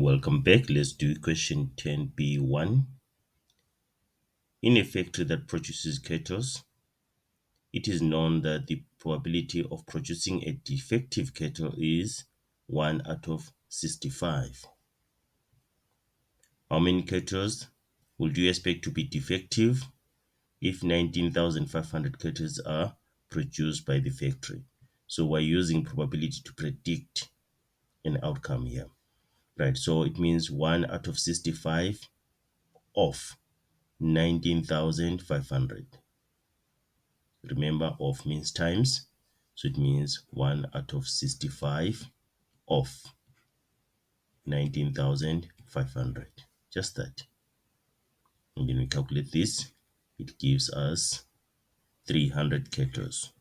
Welcome back. Let's do question 10b1. In a factory that produces kettles, it is known that the probability of producing a defective kettle is 1 out of 65. How many kettles would you expect to be defective if 19,500 kettles are produced by the factory? So we're using probability to predict an outcome here, right? So it means 1 out of 65 of 19,500. Remember, of means times. So it means 1 out of 65 of 19,500. Just that. And then we calculate this. It gives us 300 kettles.